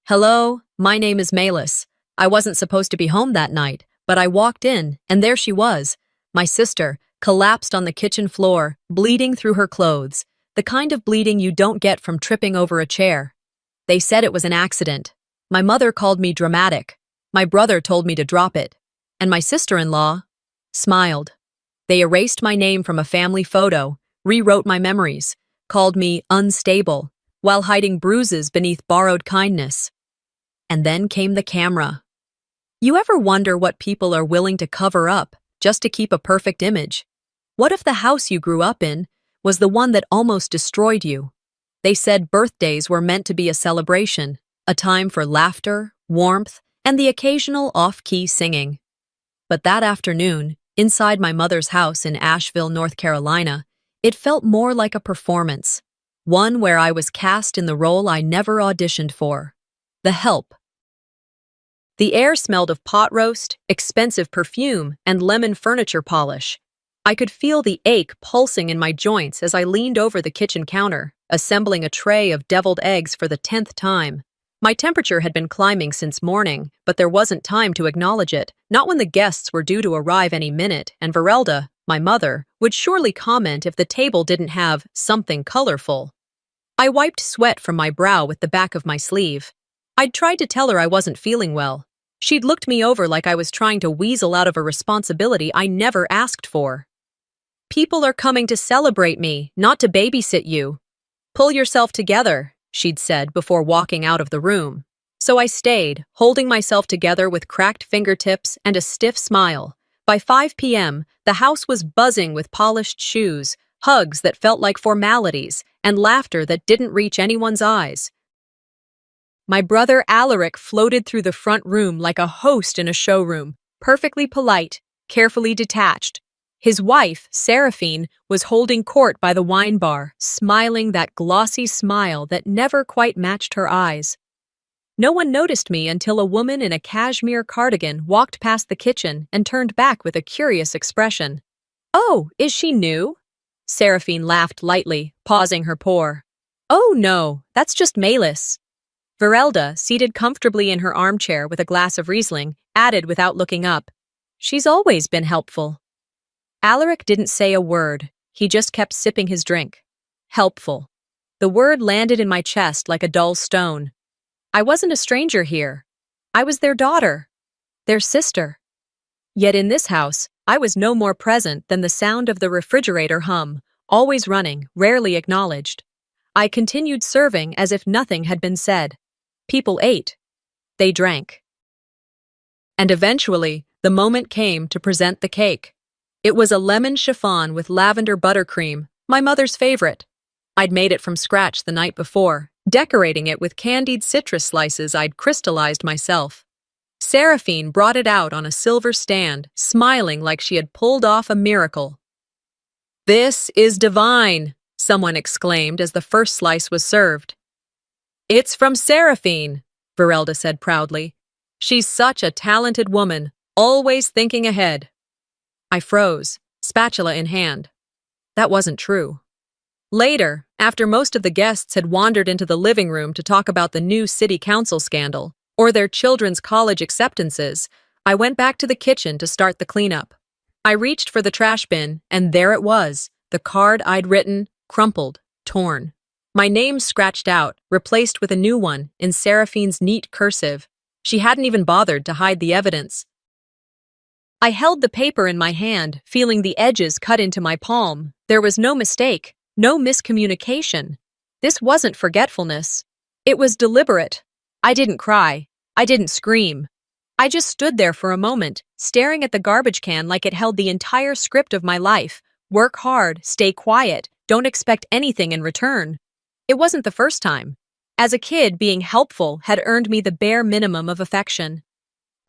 Hello, my name is Malis. I wasn't supposed to be home that night, but I walked in, and there she was. My sister, collapsed on the kitchen floor, bleeding through her clothes, the kind of bleeding you don't get from tripping over a chair. They said it was an accident. My mother called me dramatic. My brother told me to drop it. And my sister-in-law smiled. They erased my name from a family photo, rewrote my memories, called me unstable, while hiding bruises beneath borrowed kindness. And then came the camera. You ever wonder what people are willing to cover up just to keep a perfect image? What if the house you grew up in was the one that almost destroyed you? They said birthdays were meant to be a celebration, a time for laughter, warmth, and the occasional off-key singing. But that afternoon, inside my mother's house in Asheville, North Carolina, it felt more like a performance, one where I was cast in the role I never auditioned for. The help. The air smelled of pot roast, expensive perfume, and lemon furniture polish. I could feel the ache pulsing in my joints as I leaned over the kitchen counter, assembling a tray of deviled eggs for the 10th time. My temperature had been climbing since morning, but there wasn't time to acknowledge it, not when the guests were due to arrive any minute, and Verelda, my mother, would surely comment if the table didn't have something colorful. I wiped sweat from my brow with the back of my sleeve. I'd tried to tell her I wasn't feeling well. She'd looked me over like I was trying to weasel out of a responsibility I never asked for. People are coming to celebrate me, not to babysit you. Pull yourself together, she'd said before walking out of the room. So I stayed, holding myself together with cracked fingertips and a stiff smile. By 5 p.m., the house was buzzing with polished shoes, hugs that felt like formalities, and laughter that didn't reach anyone's eyes. My brother Alaric floated through the front room like a host in a showroom, perfectly polite, carefully detached. His wife, Seraphine, was holding court by the wine bar, smiling that glossy smile that never quite matched her eyes. No one noticed me until a woman in a cashmere cardigan walked past the kitchen and turned back with a curious expression. "Oh, is she new?" Seraphine laughed lightly, pausing her pour. "Oh no, that's just Malis." Verelda, seated comfortably in her armchair with a glass of Riesling, added without looking up, "She's always been helpful." Alaric didn't say a word. He just kept sipping his drink. Helpful. The word landed in my chest like a dull stone. I wasn't a stranger here. I was their daughter, their sister. Yet in this house, I was no more present than the sound of the refrigerator hum, always running, rarely acknowledged. I continued serving as if nothing had been said. People ate. They drank. And eventually, the moment came to present the cake. It was a lemon chiffon with lavender buttercream, my mother's favorite. I'd made it from scratch the night before, decorating it with candied citrus slices I'd crystallized myself. Seraphine brought it out on a silver stand, smiling like she had pulled off a miracle. "This is divine," someone exclaimed as the first slice was served. "It's from Seraphine," Verelda said proudly. "She's such a talented woman, always thinking ahead." I froze, spatula in hand. That wasn't true. Later, after most of the guests had wandered into the living room to talk about the new city council scandal or their children's college acceptances, I went back to the kitchen to start the cleanup. I reached for the trash bin, and there it was, the card I'd written, crumpled, torn. My name scratched out, replaced with a new one, in Seraphine's neat cursive. She hadn't even bothered to hide the evidence. I held the paper in my hand, feeling the edges cut into my palm. There was no mistake, no miscommunication. This wasn't forgetfulness. It was deliberate. I didn't cry. I didn't scream. I just stood there for a moment, staring at the garbage can like it held the entire script of my life. Work hard, stay quiet, don't expect anything in return. It wasn't the first time. As a kid, being helpful had earned me the bare minimum of affection.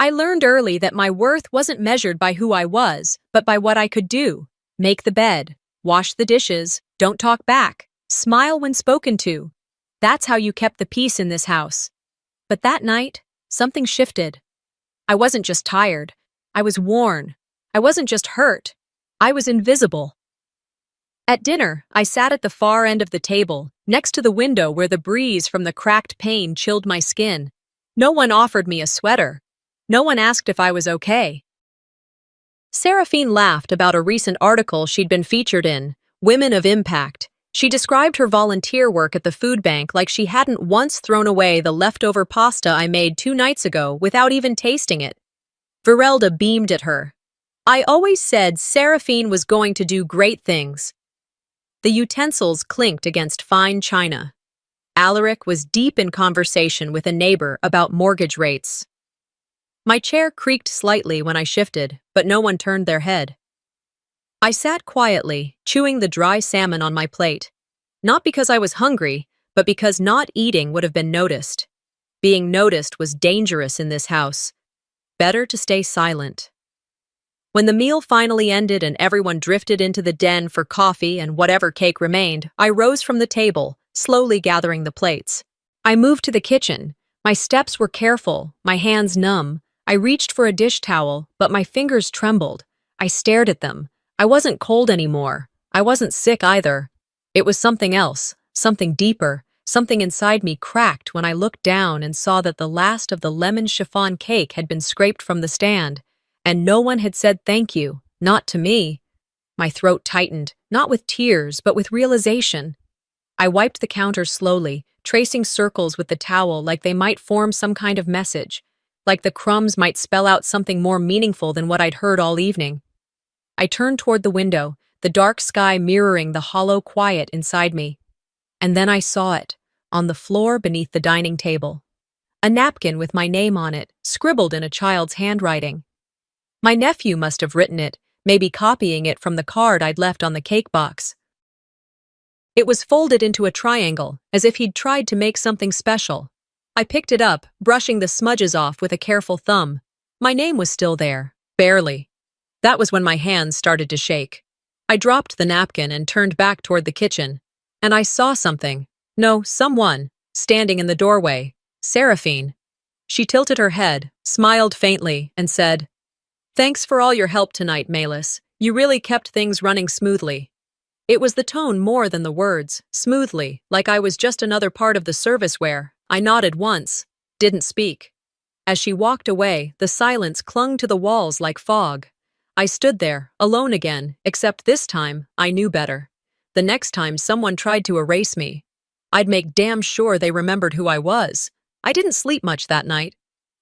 I learned early that my worth wasn't measured by who I was, but by what I could do. Make the bed, wash the dishes, don't talk back, smile when spoken to. That's how you kept the peace in this house. But that night, something shifted. I wasn't just tired. I was worn. I wasn't just hurt. I was invisible. At dinner, I sat at the far end of the table, next to the window where the breeze from the cracked pane chilled my skin. No one offered me a sweater. No one asked if I was okay. Seraphine laughed about a recent article she'd been featured in, Women of Impact. She described her volunteer work at the food bank like she hadn't once thrown away the leftover pasta I made 2 nights ago without even tasting it. Virelda beamed at her. I always said Seraphine was going to do great things. The utensils clinked against fine china. Alaric was deep in conversation with a neighbor about mortgage rates. My chair creaked slightly when I shifted, but no one turned their head. I sat quietly, chewing the dry salmon on my plate. Not because I was hungry, but because not eating would have been noticed. Being noticed was dangerous in this house. Better to stay silent. When the meal finally ended and everyone drifted into the den for coffee and whatever cake remained, I rose from the table, slowly gathering the plates. I moved to the kitchen. My steps were careful, my hands numb. I reached for a dish towel, but my fingers trembled. I stared at them. I wasn't cold anymore. I wasn't sick either. It was something else, something deeper. Something inside me cracked when I looked down and saw that the last of the lemon chiffon cake had been scraped from the stand, and no one had said thank you, not to me. My throat tightened, not with tears, but with realization. I wiped the counter slowly, tracing circles with the towel like they might form some kind of message, like the crumbs might spell out something more meaningful than what I'd heard all evening. I turned toward the window, the dark sky mirroring the hollow quiet inside me. And then I saw it, on the floor beneath the dining table. A napkin with my name on it, scribbled in a child's handwriting. My nephew must have written it, maybe copying it from the card I'd left on the cake box. It was folded into a triangle, as if he'd tried to make something special. I picked it up, brushing the smudges off with a careful thumb. My name was still there, barely. That was when my hands started to shake. I dropped the napkin and turned back toward the kitchen. And I saw something. No, someone, standing in the doorway. Seraphine. She tilted her head, smiled faintly, and said, "Thanks for all your help tonight, Melis. You really kept things running smoothly." It was the tone more than the words, smoothly, like I was just another part of the serviceware. I nodded once, didn't speak. As she walked away, the silence clung to the walls like fog. I stood there, alone again, except this time, I knew better. The next time someone tried to erase me, I'd make damn sure they remembered who I was. I didn't sleep much that night.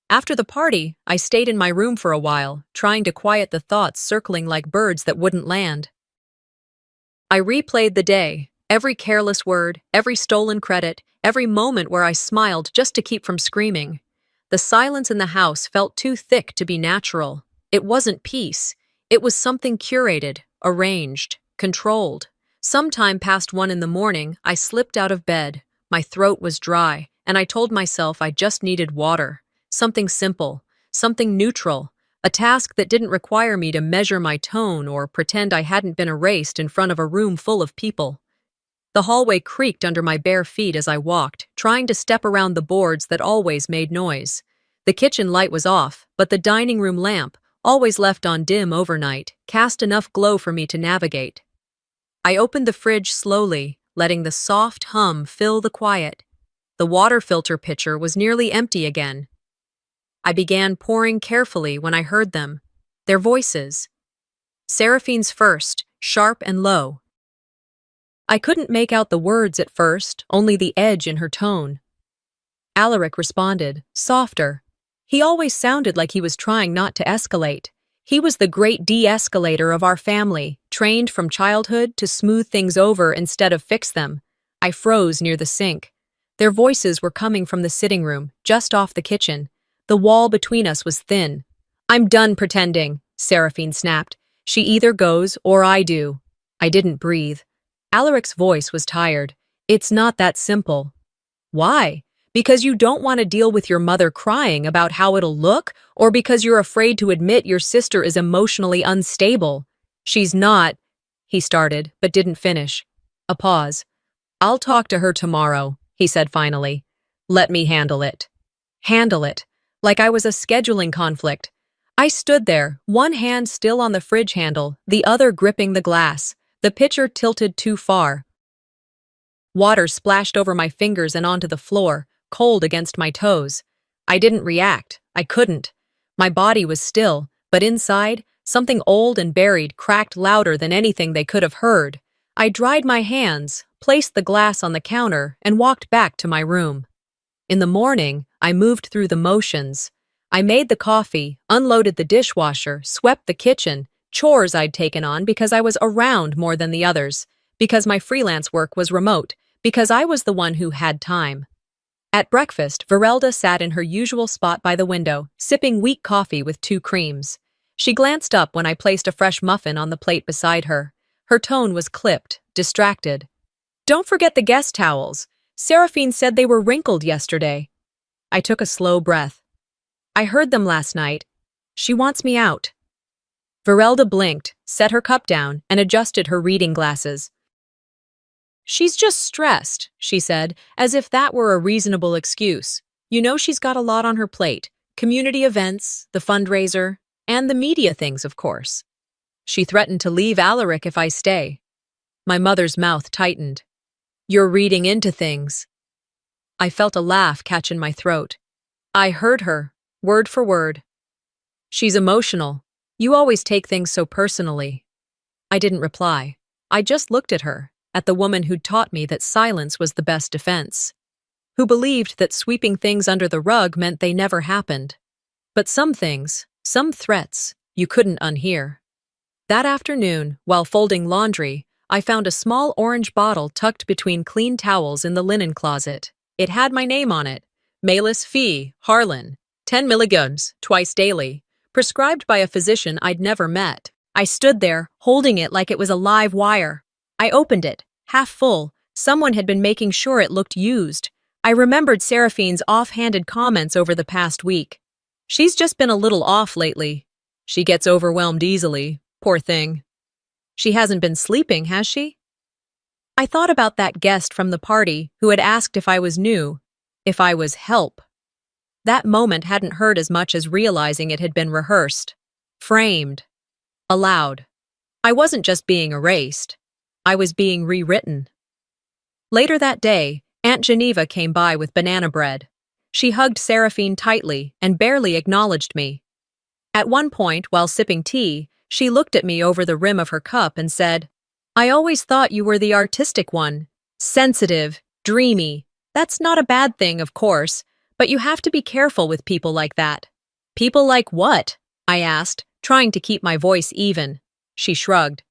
After the party, I stayed in my room for a while, trying to quiet the thoughts circling like birds that wouldn't land. I replayed the day, every careless word, every stolen credit, every moment where I smiled just to keep from screaming. The silence in the house felt too thick to be natural. It wasn't peace. It was something curated, arranged, controlled. Sometime past 1 in the morning, I slipped out of bed. My throat was dry, and I told myself I just needed water. Something simple, something neutral, a task that didn't require me to measure my tone or pretend I hadn't been erased in front of a room full of people. The hallway creaked under my bare feet as I walked, trying to step around the boards that always made noise. The kitchen light was off, but the dining room lamp, always left on dim overnight, cast enough glow for me to navigate. I opened the fridge slowly, letting the soft hum fill the quiet. The water filter pitcher was nearly empty again. I began pouring carefully when I heard them. Their voices. Seraphine's first, sharp and low. I couldn't make out the words at first, only the edge in her tone. Alaric responded, softer. He always sounded like he was trying not to escalate. He was the great de-escalator of our family, trained from childhood to smooth things over instead of fix them. I froze near the sink. Their voices were coming from the sitting room, just off the kitchen. The wall between us was thin. "I'm done pretending," Seraphine snapped. "She either goes or I do." I didn't breathe. Alaric's voice was tired. "It's not that simple." "Why? Because you don't want to deal with your mother crying about how it'll look, or because you're afraid to admit your sister is emotionally unstable?" "She's not," he started, but didn't finish. A pause. "I'll talk to her tomorrow," he said finally. "Let me handle it." Handle it. Like I was a scheduling conflict. I stood there, one hand still on the fridge handle, the other gripping the glass. The pitcher tilted too far. Water splashed over my fingers and onto the floor, cold against my toes. I didn't react. I couldn't. My body was still, but inside, something old and buried cracked louder than anything they could have heard. I dried my hands, placed the glass on the counter, and walked back to my room. In the morning, I moved through the motions. I made the coffee, unloaded the dishwasher, swept the kitchen, chores I'd taken on because I was around more than the others, because my freelance work was remote, because I was the one who had time. At breakfast, Verelda sat in her usual spot by the window, sipping weak coffee with 2 creams. She glanced up when I placed a fresh muffin on the plate beside her. Her tone was clipped, distracted. "Don't forget the guest towels. Seraphine said they were wrinkled yesterday." I took a slow breath. "I heard them last night. She wants me out." Verelda blinked, set her cup down, and adjusted her reading glasses. "She's just stressed," she said, as if that were a reasonable excuse. "You know she's got a lot on her plate. Community events, the fundraiser, and the media things, of course. She threatened to leave Alaric if I stay." My mother's mouth tightened. "You're reading into things." I felt a laugh catch in my throat. I heard her, word for word. "She's emotional. You always take things so personally." I didn't reply. I just looked at her, at the woman who'd taught me that silence was the best defense, who believed that sweeping things under the rug meant they never happened. But some things, some threats, you couldn't unhear. That afternoon, while folding laundry, I found a small orange bottle tucked between clean towels in the linen closet. It had my name on it, Melis Fee, Harlan, 10 milligrams, twice daily, prescribed by a physician I'd never met. I stood there, holding it like it was a live wire. I opened it, half full. Someone had been making sure it looked used. I remembered Seraphine's offhanded comments over the past week. "She's just been a little off lately. She gets overwhelmed easily, poor thing." She hasn't been sleeping, has she? I thought about that guest from the party who had asked if I was new, if I was help. That moment hadn't hurt as much as realizing it had been rehearsed, framed, allowed. I wasn't just being erased. I was being rewritten. Later that day, Aunt Geneva came by with banana bread. She hugged Seraphine tightly and barely acknowledged me. At one point, while sipping tea, she looked at me over the rim of her cup and said, "I always thought you were the artistic one. Sensitive, dreamy. That's not a bad thing, of course, but you have to be careful with people like that." "People like what?" I asked, trying to keep my voice even. She shrugged.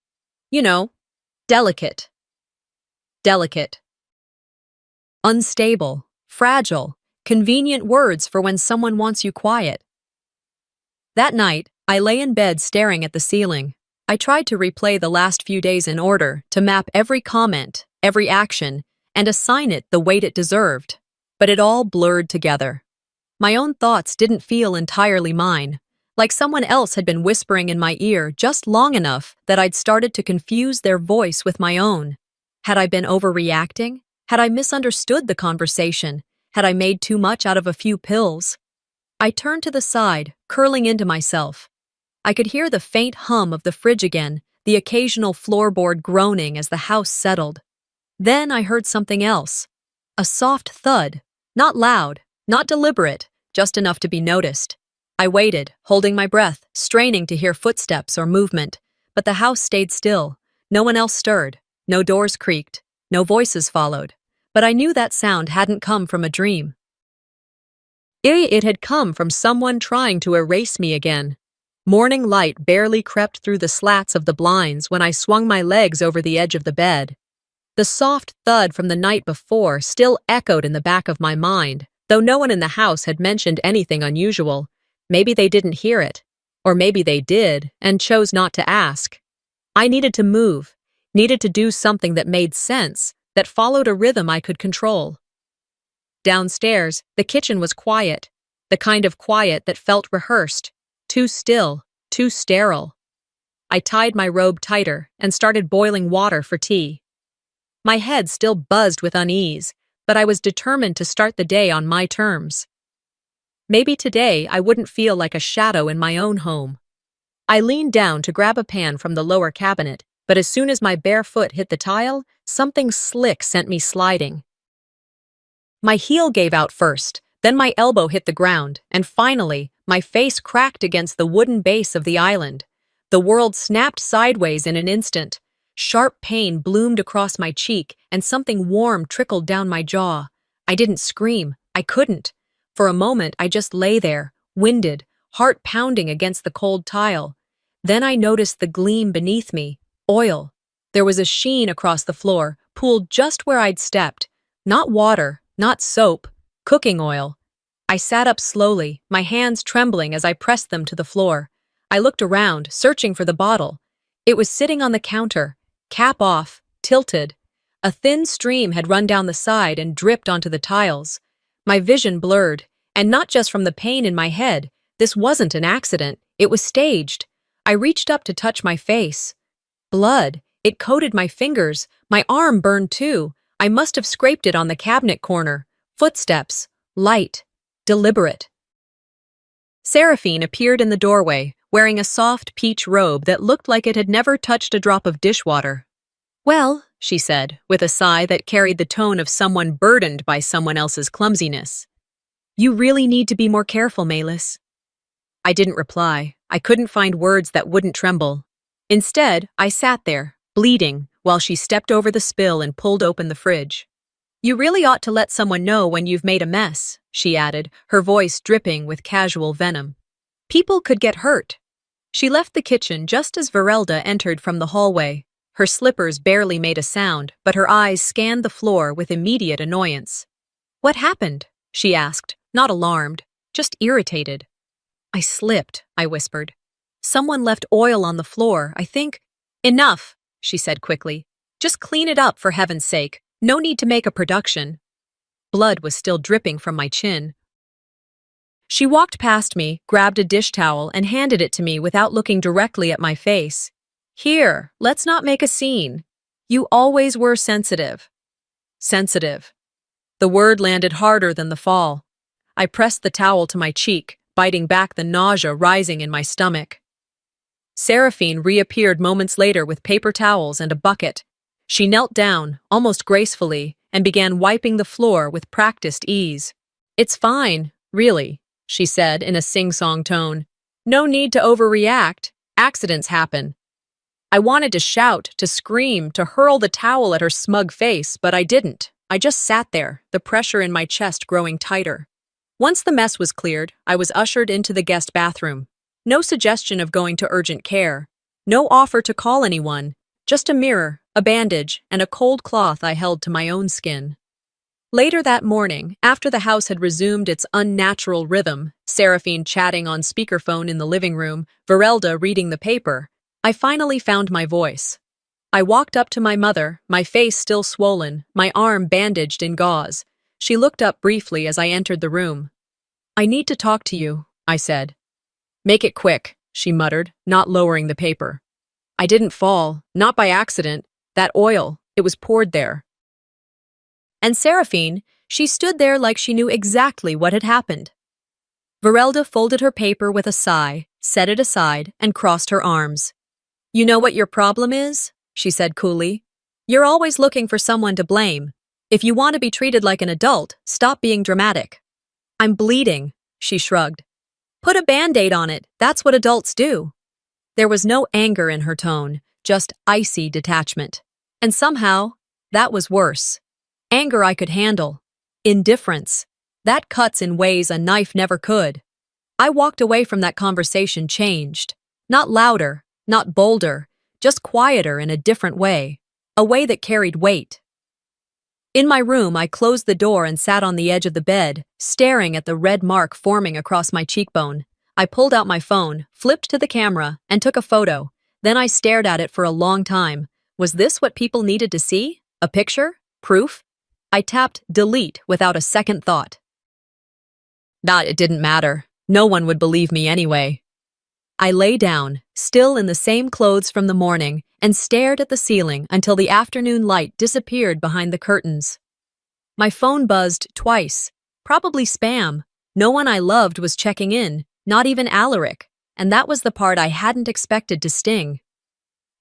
"You know, delicate." Delicate. Unstable, fragile, convenient words for when someone wants you quiet. That night, I lay in bed staring at the ceiling. I tried to replay the last few days in order, to map every comment, every action, and assign it the weight it deserved. But it all blurred together. My own thoughts didn't feel entirely mine, like someone else had been whispering in my ear just long enough that I'd started to confuse their voice with my own. Had I been overreacting? Had I misunderstood the conversation? Had I made too much out of a few pills? I turned to the side, curling into myself. I could hear the faint hum of the fridge again, the occasional floorboard groaning as the house settled. Then I heard something else. A soft thud. Not loud, not deliberate, just enough to be noticed. I waited, holding my breath, straining to hear footsteps or movement, but the house stayed still. No one else stirred. No doors creaked. No voices followed. But I knew that sound hadn't come from a dream. It had come from someone trying to erase me again. Morning light barely crept through the slats of the blinds when I swung my legs over the edge of the bed. The soft thud from the night before still echoed in the back of my mind, though no one in the house had mentioned anything unusual. Maybe they didn't hear it. Or maybe they did, and chose not to ask. I needed to move, needed to do something that made sense, that followed a rhythm I could control. Downstairs, the kitchen was quiet, the kind of quiet that felt rehearsed, too still, too sterile. I tied my robe tighter and started boiling water for tea. My head still buzzed with unease, but I was determined to start the day on my terms. Maybe today I wouldn't feel like a shadow in my own home. I leaned down to grab a pan from the lower cabinet, but as soon as my bare foot hit the tile, something slick sent me sliding. My heel gave out first, Then my elbow hit the ground, and finally, my face cracked against the wooden base of the island. The world snapped sideways in an instant. Sharp pain bloomed across my cheek, and something warm trickled down my jaw. I didn't scream. I couldn't. For a moment, I just lay there, winded, heart pounding against the cold tile. Then I noticed the gleam beneath me. Oil. There was a sheen across the floor, pooled just where I'd stepped. Not water, not soap, cooking oil. I sat up slowly, my hands trembling as I pressed them to the floor. I looked around, searching for the bottle. It was sitting on the counter, cap off, tilted. A thin stream had run down the side and dripped onto the tiles. My vision blurred, and not just from the pain in my head. This wasn't an accident, it was staged. I reached up to touch my face. Blood. It coated my fingers. My arm burned too. I must have scraped it on the cabinet corner. Footsteps. Light. Deliberate. Seraphine appeared in the doorway, wearing a soft peach robe that looked like it had never touched a drop of dishwater. "Well," she said, with a sigh that carried the tone of someone burdened by someone else's clumsiness. "You really need to be more careful, Malis." I didn't reply. I couldn't find words that wouldn't tremble. Instead, I sat there, bleeding, while she stepped over the spill and pulled open the fridge. "You really ought to let someone know when you've made a mess," she added, her voice dripping with casual venom. "People could get hurt." She left the kitchen just as Verelda entered from the hallway. Her slippers barely made a sound, but her eyes scanned the floor with immediate annoyance. "What happened?" she asked, not alarmed, just irritated. "I slipped," I whispered. "Someone left oil on the floor, I think." "Enough," she said quickly. "Just clean it up, for heaven's sake. No need to make a production." Blood was still dripping from my chin. She walked past me, grabbed a dish towel, and handed it to me without looking directly at my face. "Here, let's not make a scene. You always were sensitive." Sensitive. The word landed harder than the fall. I pressed the towel to my cheek, biting back the nausea rising in my stomach. Seraphine reappeared moments later with paper towels and a bucket. She knelt down, almost gracefully, and began wiping the floor with practiced ease. "It's fine, really," she said in a sing-song tone. "No need to overreact. Accidents happen." I wanted to shout, to scream, to hurl the towel at her smug face, but I didn't. I just sat there, the pressure in my chest growing tighter. Once the mess was cleared, I was ushered into the guest bathroom. No suggestion of going to urgent care. No offer to call anyone. Just a mirror, a bandage, and a cold cloth I held to my own skin. Later that morning, after the house had resumed its unnatural rhythm, Seraphine chatting on speakerphone in the living room, Verelda reading the paper, I finally found my voice. I walked up to my mother, my face still swollen, my arm bandaged in gauze. She looked up briefly as I entered the room. "I need to talk to you," I said. "Make it quick," she muttered, not lowering the paper. "I didn't fall, not by accident. That oil, it was poured there." And Seraphine, she stood there like she knew exactly what had happened. Verelda folded her paper with a sigh, set it aside, and crossed her arms. "You know what your problem is?" she said coolly. "You're always looking for someone to blame. If you want to be treated like an adult, stop being dramatic." "I'm bleeding," she shrugged. "Put a Band-Aid on it, that's what adults do." There was no anger in her tone, just icy detachment. And somehow, that was worse. Anger I could handle. Indifference. That cuts in ways a knife never could. I walked away from that conversation changed. Not louder, not bolder, just quieter in a different way. A way that carried weight. In my room, I closed the door and sat on the edge of the bed, staring at the red mark forming across my cheekbone. I pulled out my phone, flipped to the camera, and took a photo. Then I stared at it for a long time. Was this what people needed to see? A picture? Proof? I tapped delete without a second thought. It didn't matter. No one would believe me anyway. I lay down, still in the same clothes from the morning, and stared at the ceiling until the afternoon light disappeared behind the curtains. My phone buzzed twice. Probably spam. No one I loved was checking in, not even Alaric, and that was the part I hadn't expected to sting.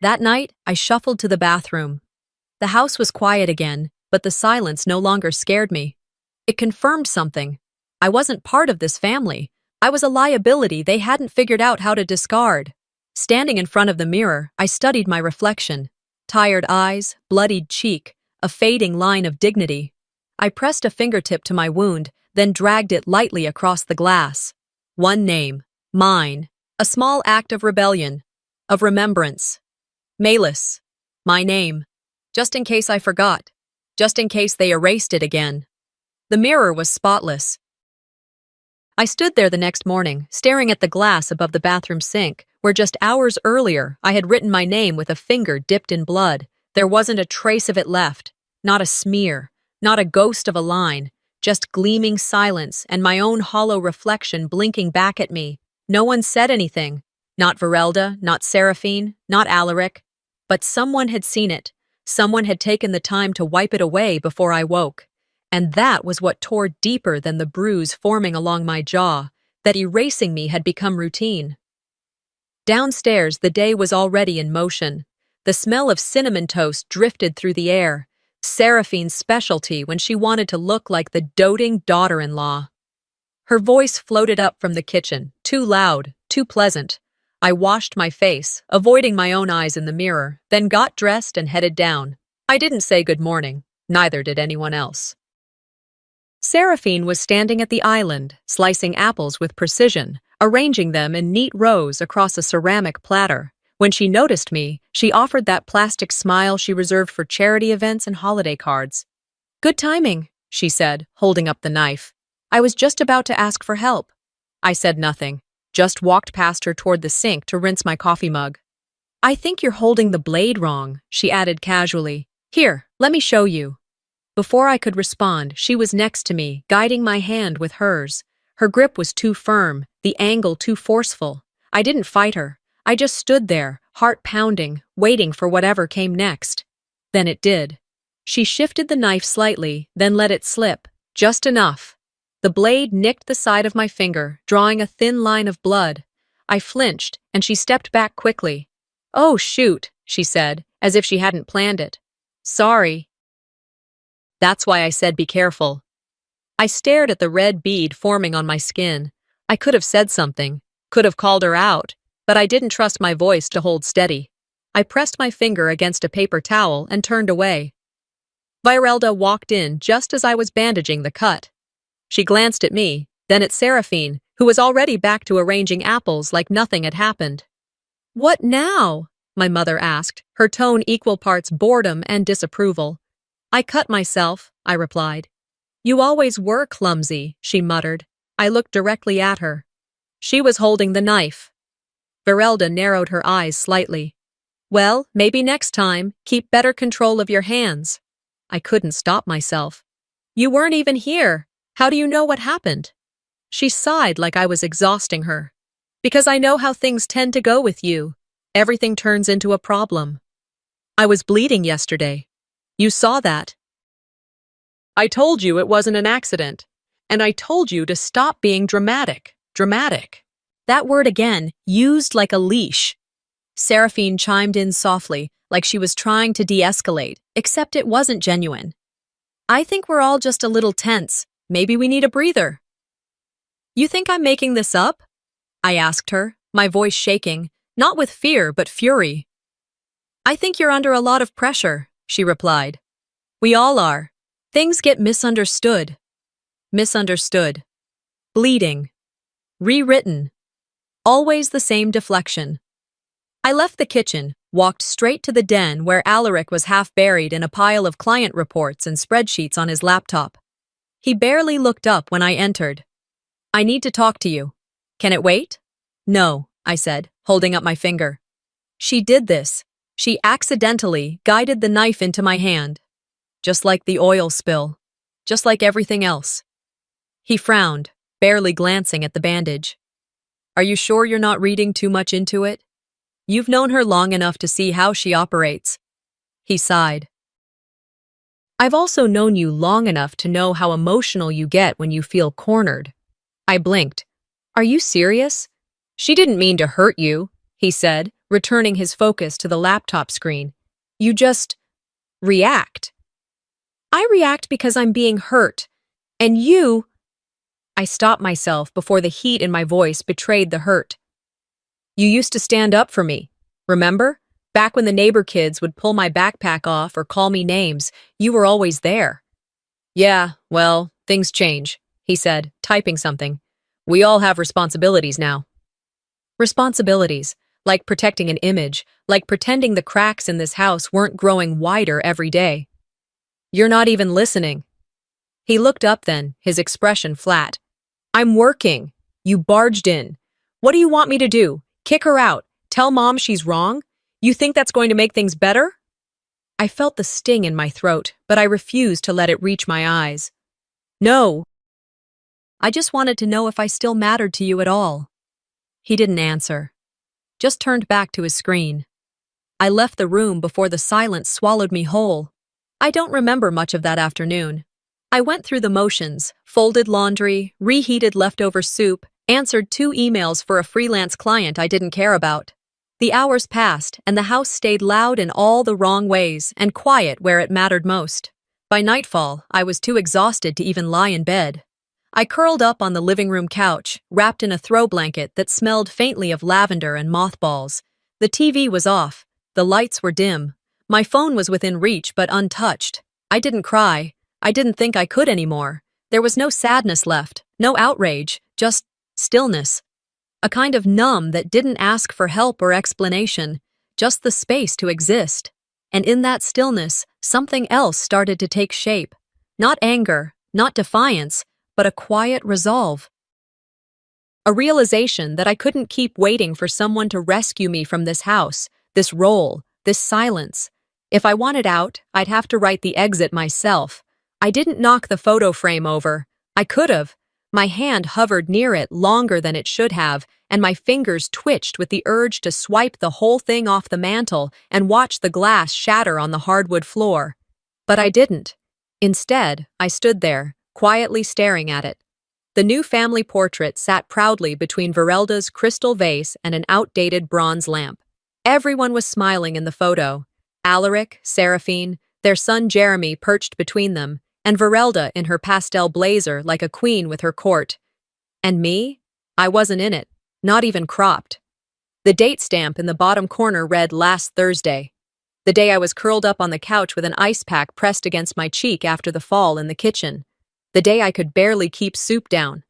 That night, I shuffled to the bathroom. The house was quiet again, but the silence no longer scared me. It confirmed something. I wasn't part of this family. I was a liability they hadn't figured out how to discard. Standing in front of the mirror, I studied my reflection. Tired eyes, bloodied cheek, a fading line of dignity. I pressed a fingertip to my wound, then dragged it lightly across the glass. One name. Mine. A small act of rebellion. Of remembrance. Malus. My name. Just in case I forgot. Just in case they erased it again. The mirror was spotless. I stood there the next morning, staring at the glass above the bathroom sink, where just hours earlier I had written my name with a finger dipped in blood. There wasn't a trace of it left. Not a smear. Not a ghost of a line. Just gleaming silence and my own hollow reflection blinking back at me. No one said anything. Not Verelda, not Seraphine, not Alaric. But someone had seen it. Someone had taken the time to wipe it away before I woke. And that was what tore deeper than the bruise forming along my jaw, that erasing me had become routine. Downstairs, the day was already in motion. The smell of cinnamon toast drifted through the air, Seraphine's specialty when she wanted to look like the doting daughter-in-law. Her voice floated up from the kitchen, too loud, too pleasant. I washed my face, avoiding my own eyes in the mirror, then got dressed and headed down. I didn't say good morning, neither did anyone else. Seraphine was standing at the island, slicing apples with precision, arranging them in neat rows across a ceramic platter. When she noticed me, she offered that plastic smile she reserved for charity events and holiday cards. "Good timing," she said, holding up the knife. "I was just about to ask for help." I said nothing, just walked past her toward the sink to rinse my coffee mug. "I think you're holding the blade wrong," she added casually. "Here, let me show you." Before I could respond, she was next to me, guiding my hand with hers. Her grip was too firm, the angle too forceful. I didn't fight her. I just stood there, heart pounding, waiting for whatever came next. Then it did. She shifted the knife slightly, then let it slip, just enough. The blade nicked the side of my finger, drawing a thin line of blood. I flinched, and she stepped back quickly. "Oh, shoot," she said, as if she hadn't planned it. "Sorry." That's why I said be careful. I stared at the red bead forming on my skin. I could have said something, could have called her out, but I didn't trust my voice to hold steady. I pressed my finger against a paper towel and turned away. Virelda walked in just as I was bandaging the cut. She glanced at me, then at Seraphine, who was already back to arranging apples like nothing had happened. "What now?" my mother asked, her tone equal parts boredom and disapproval. "I cut myself," I replied. "You always were clumsy," she muttered. I looked directly at her. She was holding the knife. Verelda narrowed her eyes slightly. "Well, maybe next time, keep better control of your hands." I couldn't stop myself. "You weren't even here. How do you know what happened?" She sighed like I was exhausting her. "Because I know how things tend to go with you. Everything turns into a problem. I was bleeding yesterday. You saw that. I told you it wasn't an accident. And I told you to stop being dramatic. Dramatic." That word again, used like a leash. Seraphine chimed in softly, like she was trying to de-escalate, except it wasn't genuine. "I think we're all just a little tense. Maybe we need a breather." "You think I'm making this up?" I asked her, my voice shaking, not with fear but fury. "I think you're under a lot of pressure," she replied. "We all are. Things get misunderstood. Misunderstood. Bleeding. Rewritten. Always the same deflection." I left the kitchen, walked straight to the den where Alaric was half buried in a pile of client reports and spreadsheets on his laptop. He barely looked up when I entered. "I need to talk to you. Can it wait?" "No," I said, holding up my finger. She did this. She accidentally guided the knife into my hand. Just like the oil spill. Just like everything else. He frowned, barely glancing at the bandage. "Are you sure you're not reading too much into it? You've known her long enough to see how she operates." He sighed. "I've also known you long enough to know how emotional you get when you feel cornered." I blinked. "Are you serious?" "She didn't mean to hurt you," he said, returning his focus to the laptop screen. "You just react." "I react because I'm being hurt. And you..." I stopped myself before the heat in my voice betrayed the hurt. You used to stand up for me. Remember? Back when the neighbor kids would pull my backpack off or call me names, you were always there. Yeah, well, things change, he said, typing something. We all have responsibilities now. Responsibilities, like protecting an image, like pretending the cracks in this house weren't growing wider every day. You're not even listening. He looked up then, his expression flat. I'm working. You barged in. What do you want me to do? Kick her out? Tell Mom she's wrong? You think that's going to make things better? I felt the sting in my throat, but I refused to let it reach my eyes. No. I just wanted to know if I still mattered to you at all. He didn't answer, just turned back to his screen. I left the room before the silence swallowed me whole. I don't remember much of that afternoon. I went through the motions, folded laundry, reheated leftover soup, answered 2 emails for a freelance client I didn't care about. The hours passed, and the house stayed loud in all the wrong ways and quiet where it mattered most. By nightfall, I was too exhausted to even lie in bed. I curled up on the living room couch, wrapped in a throw blanket that smelled faintly of lavender and mothballs. The TV was off. The lights were dim. My phone was within reach but untouched. I didn't cry. I didn't think I could anymore. There was no sadness left, no outrage, just stillness. A kind of numb that didn't ask for help or explanation, just the space to exist. And in that stillness, something else started to take shape. Not anger, not defiance, but a quiet resolve. A realization that I couldn't keep waiting for someone to rescue me from this house, this role, this silence. If I wanted out, I'd have to write the exit myself. I didn't knock the photo frame over. I could have. My hand hovered near it longer than it should have, and my fingers twitched with the urge to swipe the whole thing off the mantel and watch the glass shatter on the hardwood floor. But I didn't. Instead, I stood there, quietly staring at it. The new family portrait sat proudly between Verelda's crystal vase and an outdated bronze lamp. Everyone was smiling in the photo. Alaric, Seraphine, their son Jeremy perched between them, and Verelda in her pastel blazer like a queen with her court. And me? I wasn't in it, not even cropped. The date stamp in the bottom corner read last Thursday, the day I was curled up on the couch with an ice pack pressed against my cheek after the fall in the kitchen, the day I could barely keep soup down.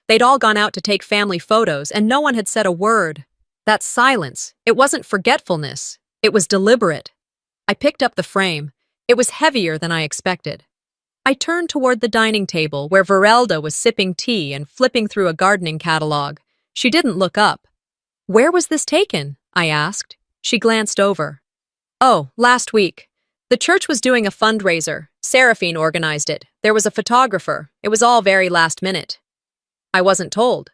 They'd all gone out to take family photos, and no one had said a word. That silence, it wasn't forgetfulness, it was deliberate. I picked up the frame. It was heavier than I expected. I turned toward the dining table where Verelda was sipping tea and flipping through a gardening catalog. She didn't look up. Where was this taken? I asked. She glanced over. Oh, last week. The church was doing a fundraiser. Seraphine organized it. There was a photographer. It was all very last minute. I wasn't told.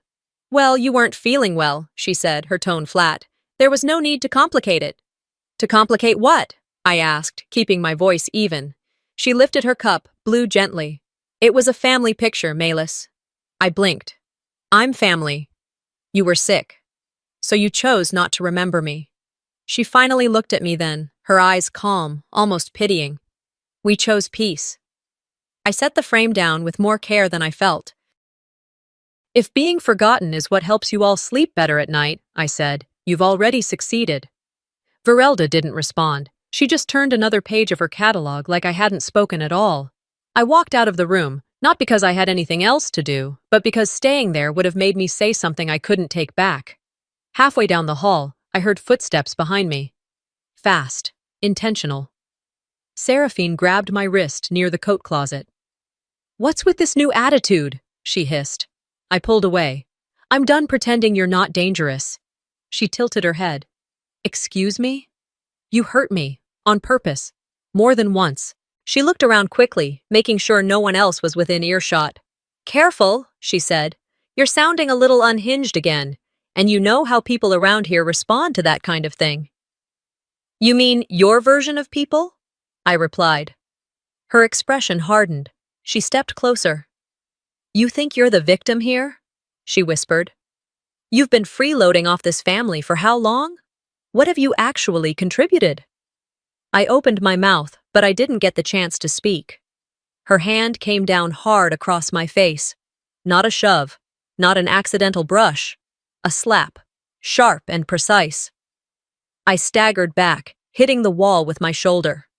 Well, you weren't feeling well, she said, her tone flat. There was no need to complicate it. To complicate what? I asked, keeping my voice even. She lifted her cup, blew gently. It was a family picture, Melis. I blinked. I'm family. You were sick. So you chose not to remember me. She finally looked at me then, her eyes calm, almost pitying. We chose peace. I set the frame down with more care than I felt. If being forgotten is what helps you all sleep better at night, I said, you've already succeeded. Verelda didn't respond. She just turned another page of her catalog like I hadn't spoken at all. I walked out of the room, not because I had anything else to do, but because staying there would have made me say something I couldn't take back. Halfway down the hall, I heard footsteps behind me. Fast, intentional. Seraphine grabbed my wrist near the coat closet. What's with this new attitude? She hissed. I pulled away. I'm done pretending you're not dangerous. She tilted her head. Excuse me? You hurt me, on purpose, more than once. She looked around quickly, making sure no one else was within earshot. Careful, she said. You're sounding a little unhinged again, and you know how people around here respond to that kind of thing. You mean your version of people? I replied. Her expression hardened. She stepped closer. You think you're the victim here? She whispered. You've been freeloading off this family for how long? What have you actually contributed? I opened my mouth, but I didn't get the chance to speak. Her hand came down hard across my face. Not a shove. Not an accidental brush. A slap. Sharp and precise. I staggered back, hitting the wall with my shoulder.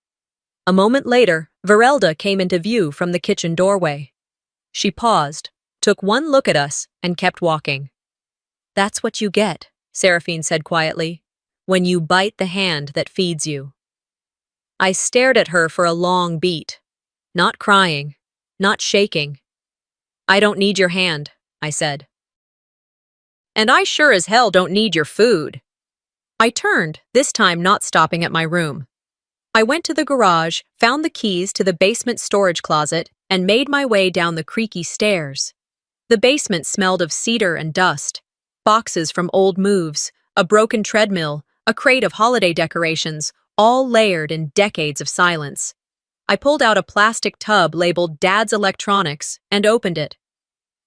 A moment later, Verelda came into view from the kitchen doorway. She paused, took one look at us, and kept walking. "That's what you get," Seraphine said quietly, "when you bite the hand that feeds you." I stared at her for a long beat. Not crying, not shaking. "I don't need your hand," I said. "And I sure as hell don't need your food." I turned, this time not stopping at my room. I went to the garage, found the keys to the basement storage closet, and made my way down the creaky stairs. The basement smelled of cedar and dust, boxes from old moves, a broken treadmill, a crate of holiday decorations, all layered in decades of silence. I pulled out a plastic tub labeled Dad's Electronics and opened it.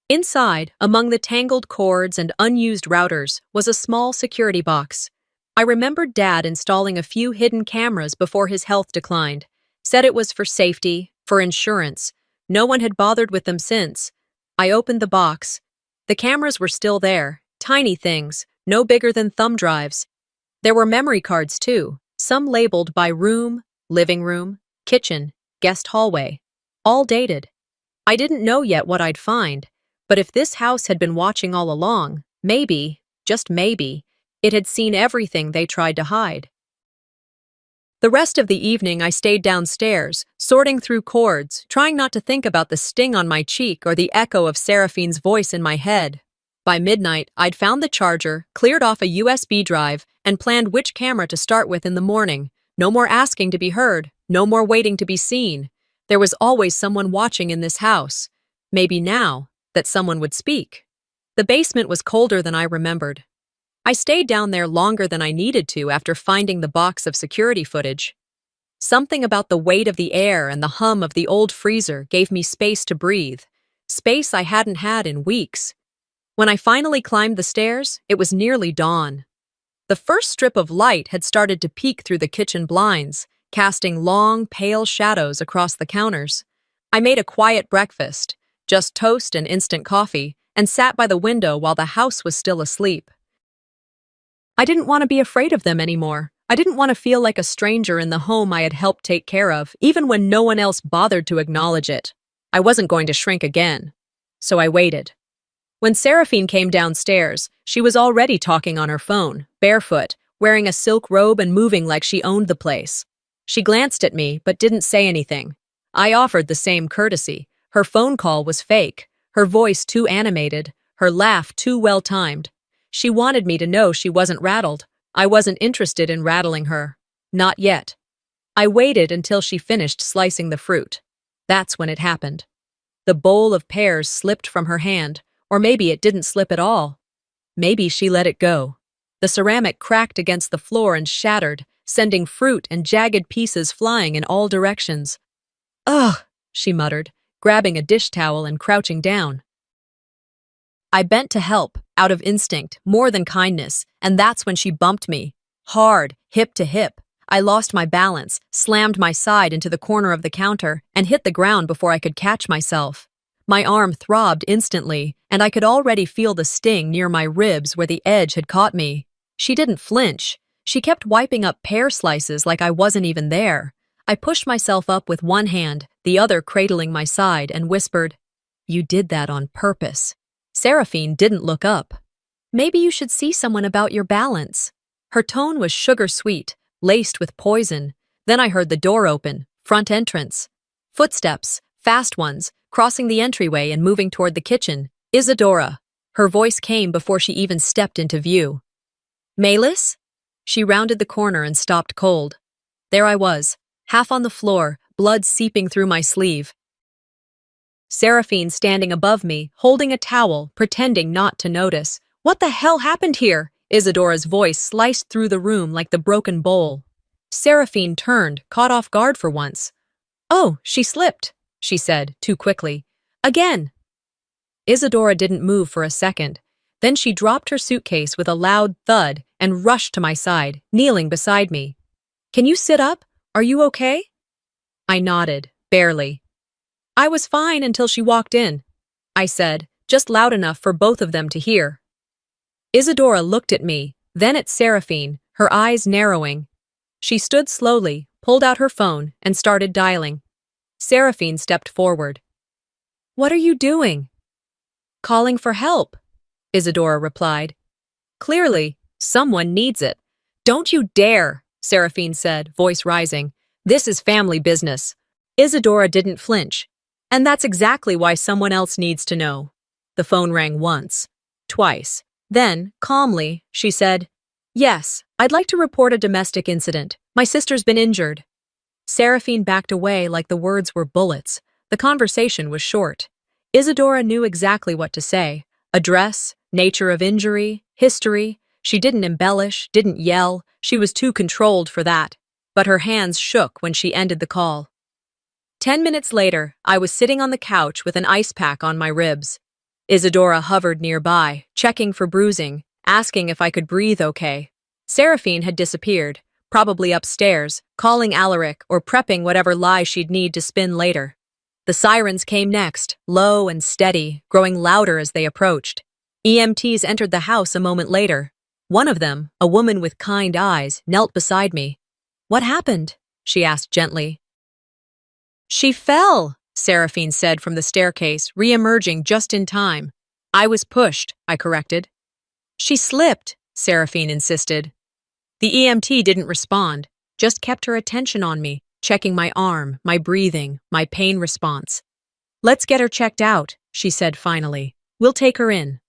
Inside, among the tangled cords and unused routers, was a small security box. I remembered Dad installing a few hidden cameras before his health declined. Said it was for safety, for insurance. No one had bothered with them since. I opened the box. The cameras were still there, tiny things, no bigger than thumb drives. There were memory cards too, some labeled by room, living room, kitchen, guest hallway. All dated. I didn't know yet what I'd find, but if this house had been watching all along, maybe, just maybe, it had seen everything they tried to hide. The rest of the evening I stayed downstairs, sorting through cords, trying not to think about the sting on my cheek or the echo of Seraphine's voice in my head. By midnight, I'd found the charger, cleared off a USB drive, and planned which camera to start with in the morning. No more asking to be heard, no more waiting to be seen. There was always someone watching in this house. Maybe now, that someone would speak. The basement was colder than I remembered. I stayed down there longer than I needed to after finding the box of security footage. Something about the weight of the air and the hum of the old freezer gave me space to breathe, space I hadn't had in weeks. When I finally climbed the stairs, it was nearly dawn. The first strip of light had started to peek through the kitchen blinds, casting long, pale shadows across the counters. I made a quiet breakfast, just toast and instant coffee, and sat by the window while the house was still asleep. I didn't want to be afraid of them anymore. I didn't want to feel like a stranger in the home I had helped take care of, even when no one else bothered to acknowledge it. I wasn't going to shrink again. So I waited. When Seraphine came downstairs, she was already talking on her phone, barefoot, wearing a silk robe and moving like she owned the place. She glanced at me, but didn't say anything. I offered the same courtesy. Her phone call was fake, her voice too animated, her laugh too well-timed. She wanted me to know she wasn't rattled. I wasn't interested in rattling her. Not yet. I waited until she finished slicing the fruit. That's when it happened. The bowl of pears slipped from her hand, or maybe it didn't slip at all. Maybe she let it go. The ceramic cracked against the floor and shattered, sending fruit and jagged pieces flying in all directions. "Ugh," she muttered, grabbing a dish towel and crouching down. I bent to help, out of instinct, more than kindness, and that's when she bumped me. Hard, hip to hip. I lost my balance, slammed my side into the corner of the counter, and hit the ground before I could catch myself. My arm throbbed instantly, and I could already feel the sting near my ribs where the edge had caught me. She didn't flinch. She kept wiping up pear slices like I wasn't even there. I pushed myself up with one hand, the other cradling my side, and whispered, "You did that on purpose." Seraphine didn't look up. "Maybe you should see someone about your balance." Her tone was sugar-sweet, laced with poison. Then I heard the door open, front entrance. Footsteps, fast ones, crossing the entryway and moving toward the kitchen. Isadora. Her voice came before she even stepped into view. "Melis?" She rounded the corner and stopped cold. There I was, half on the floor, blood seeping through my sleeve. Seraphine standing above me, holding a towel, pretending not to notice. "What the hell happened here?" Isadora's voice sliced through the room like the broken bowl. Seraphine turned, caught off guard for once. "Oh, she slipped," she said, too quickly. "Again." Isadora didn't move for a second. Then she dropped her suitcase with a loud thud and rushed to my side, kneeling beside me. "Can you sit up? Are you okay?" I nodded, barely. "I was fine until she walked in," I said, just loud enough for both of them to hear. Isadora looked at me, then at Seraphine, her eyes narrowing. She stood slowly, pulled out her phone, and started dialing. Seraphine stepped forward. "What are you doing?" "Calling for help," Isadora replied. "Clearly, someone needs it." "Don't you dare," Seraphine said, voice rising. "This is family business." Isadora didn't flinch. "And that's exactly why someone else needs to know." The phone rang once, twice. Then, calmly, she said, "Yes, I'd like to report a domestic incident. My sister's been injured." Seraphine backed away like the words were bullets. The conversation was short. Isadora knew exactly what to say. Address, nature of injury, history. She didn't embellish, didn't yell. She was too controlled for that. But her hands shook when she ended the call. 10 minutes later, I was sitting on the couch with an ice pack on my ribs. Isadora hovered nearby, checking for bruising, asking if I could breathe okay. Seraphine had disappeared, probably upstairs, calling Alaric or prepping whatever lie she'd need to spin later. The sirens came next, low and steady, growing louder as they approached. EMTs entered the house a moment later. One of them, a woman with kind eyes, knelt beside me. "What happened?" she asked gently. "She fell," Seraphine said from the staircase, re-emerging just in time. "I was pushed," I corrected. "She slipped," Seraphine insisted. The EMT didn't respond, just kept her attention on me, checking my arm, my breathing, my pain response. "Let's get her checked out," she said finally. "We'll take her in."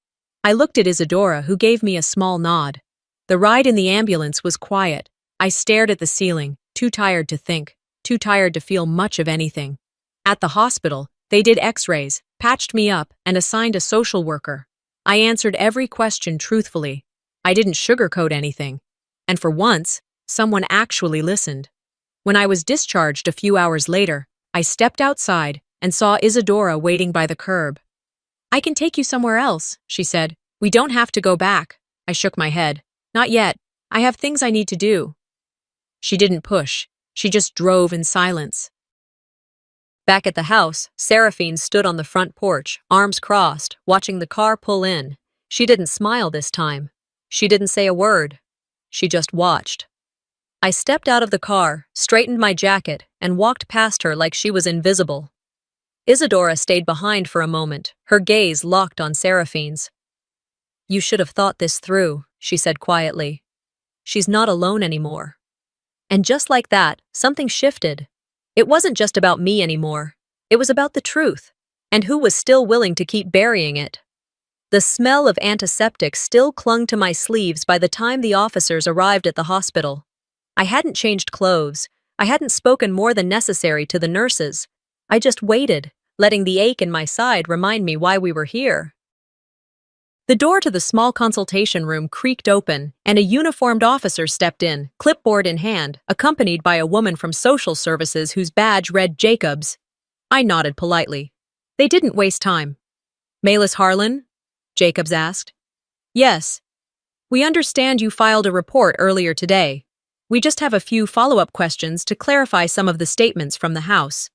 I looked at Isadora, who gave me a small nod. The ride in the ambulance was quiet. I stared at the ceiling, too tired to think, too tired to feel much of anything. At the hospital, they did x-rays, patched me up, and assigned a social worker. I answered every question truthfully. I didn't sugarcoat anything. And for once, someone actually listened. When I was discharged a few hours later, I stepped outside and saw Isadora waiting by the curb. "I can take you somewhere else," she said. "We don't have to go back." I shook my head. "Not yet. I have things I need to do." She didn't push. She just drove in silence. Back at the house, Seraphine stood on the front porch, arms crossed, watching the car pull in. She didn't smile this time. She didn't say a word. She just watched. I stepped out of the car, straightened my jacket, and walked past her like she was invisible. Isadora stayed behind for a moment, her gaze locked on Seraphine's. "You should have thought this through," she said quietly. "She's not alone anymore." And just like that, something shifted. It wasn't just about me anymore. It was about the truth, and who was still willing to keep burying it. The smell of antiseptic still clung to my sleeves by the time the officers arrived at the hospital. I hadn't changed clothes. I hadn't spoken more than necessary to the nurses. I just waited, letting the ache in my side remind me why we were here. The door to the small consultation room creaked open, and a uniformed officer stepped in, clipboard in hand, accompanied by a woman from social services whose badge read Jacobs. I nodded politely. They didn't waste time. "Malis Harlan?" Jacobs asked. "Yes. We understand you filed a report earlier today. We just have a few follow-up questions to clarify some of the statements from the house."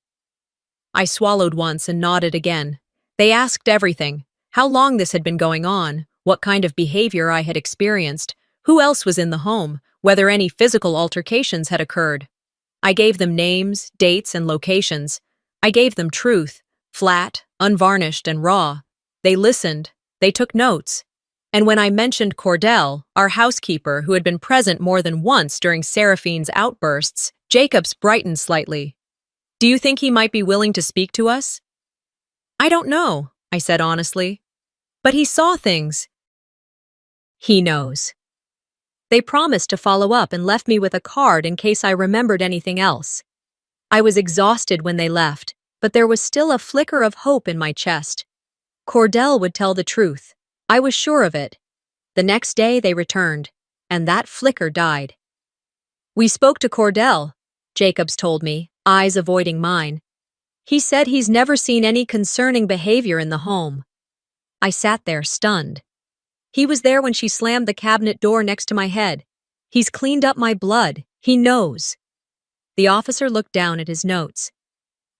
I swallowed once and nodded again. They asked everything. How long this had been going on, what kind of behavior I had experienced, who else was in the home, whether any physical altercations had occurred. I gave them names, dates, and locations. I gave them truth, flat, unvarnished, and raw. They listened. They took notes. And when I mentioned Cordell, our housekeeper who had been present more than once during Seraphine's outbursts, Jacobs brightened slightly. "Do you think he might be willing to speak to us?" "I don't know," I said honestly. "But he saw things." "He knows." They promised to follow up and left me with a card in case I remembered anything else. I was exhausted when they left, but there was still a flicker of hope in my chest. Cordell would tell the truth. I was sure of it. The next day they returned, and that flicker died. "We spoke to Cordell," Jacobs told me, eyes avoiding mine. "He said he's never seen any concerning behavior in the home." I sat there stunned. "He was there when she slammed the cabinet door next to my head. He's cleaned up my blood. He knows." The officer looked down at his notes.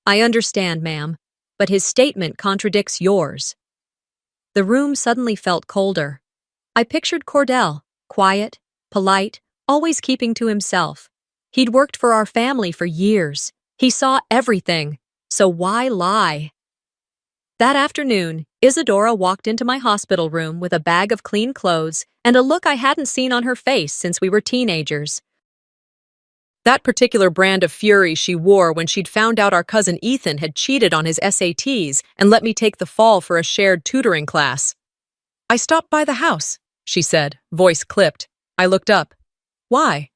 "I understand, ma'am, but his statement contradicts yours." The room suddenly felt colder. I pictured Cordell, quiet, polite, always keeping to himself. He'd worked for our family for years. He saw everything. So why lie? That afternoon, Isadora walked into my hospital room with a bag of clean clothes and a look I hadn't seen on her face since we were teenagers. That particular brand of fury she wore when she'd found out our cousin Ethan had cheated on his SATs and let me take the fall for a shared tutoring class. "I stopped by the house," she said, voice clipped. I looked up. "Why?"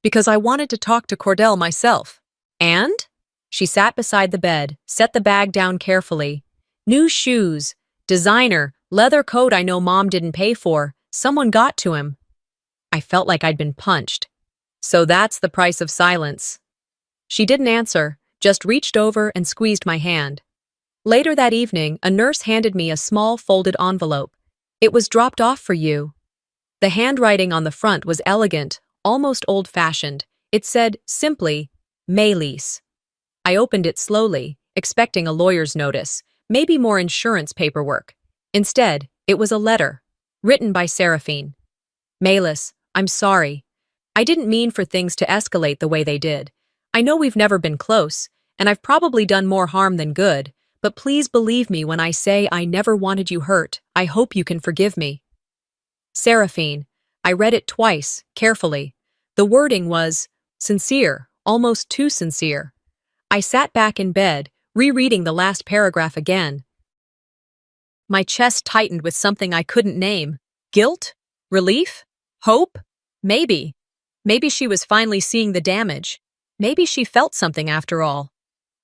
"Because I wanted to talk to Cordell myself." "And?" She sat beside the bed, set the bag down carefully. "New shoes, designer, leather coat I know Mom didn't pay for. Someone got to him." I felt like I'd been punched. "So that's the price of silence." She didn't answer, just reached over and squeezed my hand. Later that evening, a nurse handed me a small folded envelope. "It was dropped off for you." The handwriting on the front was elegant, almost old-fashioned. It said, simply, Maylise. I opened it slowly, expecting a lawyer's notice, maybe more insurance paperwork. Instead, it was a letter, written by Seraphine. "Maylise, I'm sorry. I didn't mean for things to escalate the way they did. I know we've never been close, and I've probably done more harm than good, but please believe me when I say I never wanted you hurt. I hope you can forgive me." Seraphine. I read it twice, carefully. The wording was sincere, almost too sincere. I sat back in bed, rereading the last paragraph again. My chest tightened with something I couldn't name. Guilt? Relief? Hope? Maybe. Maybe she was finally seeing the damage. Maybe she felt something after all.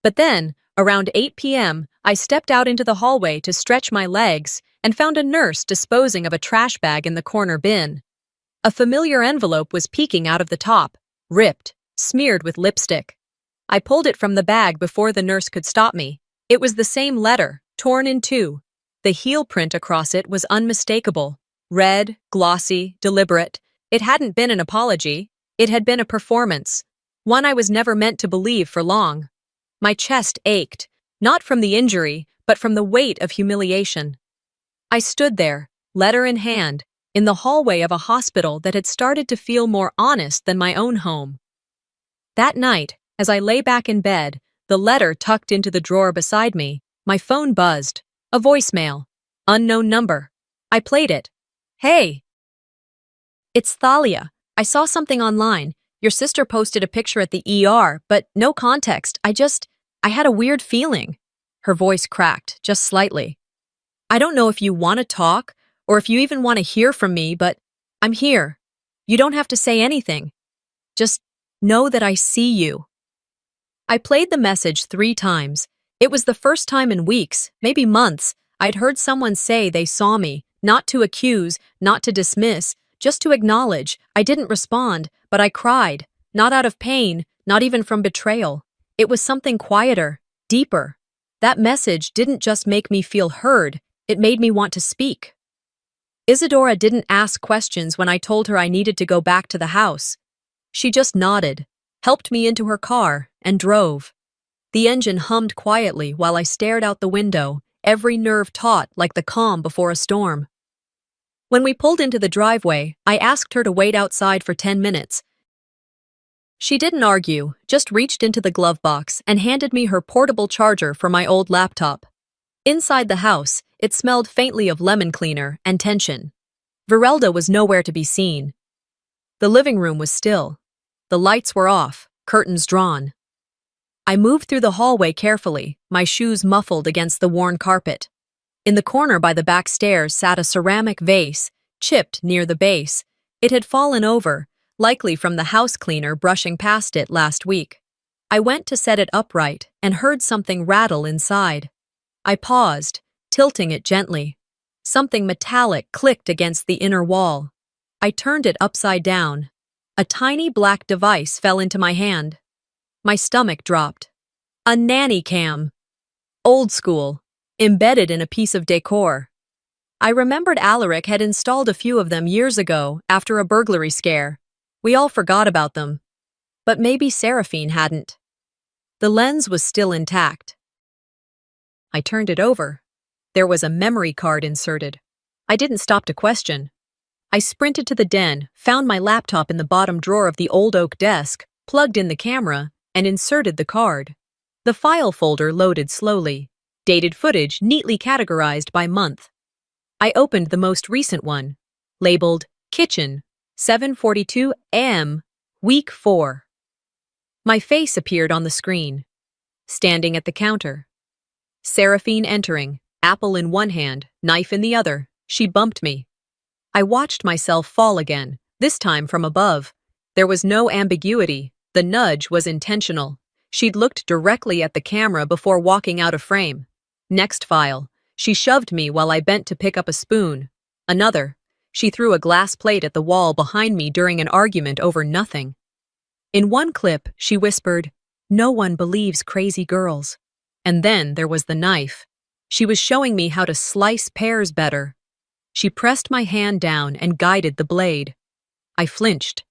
But then, around 8 p.m., I stepped out into the hallway to stretch my legs and found a nurse disposing of a trash bag in the corner bin. A familiar envelope was peeking out of the top, ripped, smeared with lipstick. I pulled it from the bag before the nurse could stop me. It was the same letter, torn in two. The heel print across it was unmistakable. Red, glossy, deliberate. It hadn't been an apology. It had been a performance. One I was never meant to believe for long. My chest ached, not from the injury, but from the weight of humiliation. I stood there, letter in hand, in the hallway of a hospital that had started to feel more honest than my own home. That night, as I lay back in bed, the letter tucked into the drawer beside me, my phone buzzed. A voicemail. Unknown number. I played it. "Hey. It's Thalia. I saw something online. Your sister posted a picture at the ER, but no context. I had a weird feeling." Her voice cracked, just slightly. "I don't know if you want to talk, or if you even want to hear from me, but I'm here. You don't have to say anything. Just know that I see you." I played the message 3 times. It was the first time in weeks, maybe months, I'd heard someone say they saw me, not to accuse, not to dismiss, just to acknowledge. I didn't respond, but I cried, not out of pain, not even from betrayal. It was something quieter, deeper. That message didn't just make me feel heard, it made me want to speak. Isadora didn't ask questions when I told her I needed to go back to the house. She just nodded, helped me into her car, and drove. The engine hummed quietly while I stared out the window, every nerve taut like the calm before a storm. When we pulled into the driveway, I asked her to wait outside for 10 minutes. She didn't argue, just reached into the glove box and handed me her portable charger for my old laptop. Inside the house, it smelled faintly of lemon cleaner and tension. Verelda was nowhere to be seen. The living room was still. The lights were off, curtains drawn. I moved through the hallway carefully, my shoes muffled against the worn carpet. In the corner by the back stairs sat a ceramic vase, chipped near the base. It had fallen over, likely from the house cleaner brushing past it last week. I went to set it upright and heard something rattle inside. I paused, tilting it gently. Something metallic clicked against the inner wall. I turned it upside down. A tiny black device fell into my hand. My stomach dropped. A nanny cam. Old school, embedded in a piece of decor. I remembered Alaric had installed a few of them years ago after a burglary scare. We all forgot about them. But maybe Seraphine hadn't. The lens was still intact. I turned it over. There was a memory card inserted. I didn't stop to question. I sprinted to the den, found my laptop in the bottom drawer of the old oak desk, plugged in the camera, and inserted the card. The file folder loaded slowly, dated footage neatly categorized by month. I opened the most recent one, labeled Kitchen, 7:42 a.m., Week 4. My face appeared on the screen. Standing at the counter. Seraphine entering, apple in one hand, knife in the other. She bumped me. I watched myself fall again, this time from above. There was no ambiguity. The nudge was intentional. She'd looked directly at the camera before walking out of frame. Next file. She shoved me while I bent to pick up a spoon. Another. She threw a glass plate at the wall behind me during an argument over nothing. In one clip, she whispered, "No one believes crazy girls." And then there was the knife. She was showing me how to slice pears better. She pressed my hand down and guided the blade. I flinched.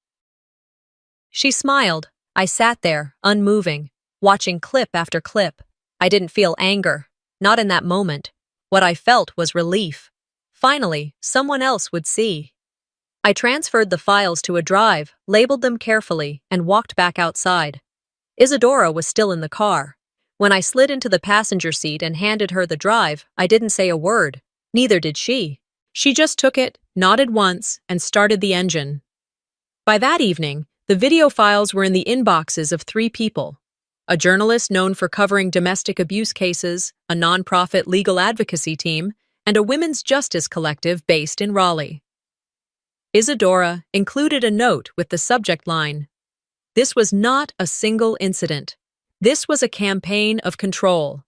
She smiled. I sat there, unmoving, watching clip after clip. I didn't feel anger, not in that moment. What I felt was relief. Finally, someone else would see. I transferred the files to a drive, labeled them carefully, and walked back outside. Isadora was still in the car. When I slid into the passenger seat and handed her the drive, I didn't say a word. Neither did she. She just took it, nodded once, and started the engine. By that evening, the video files were in the inboxes of 3 people. A journalist known for covering domestic abuse cases, a nonprofit legal advocacy team, and a women's justice collective based in Raleigh. Isadora included a note with the subject line, "This was not a single incident. This was a campaign of control."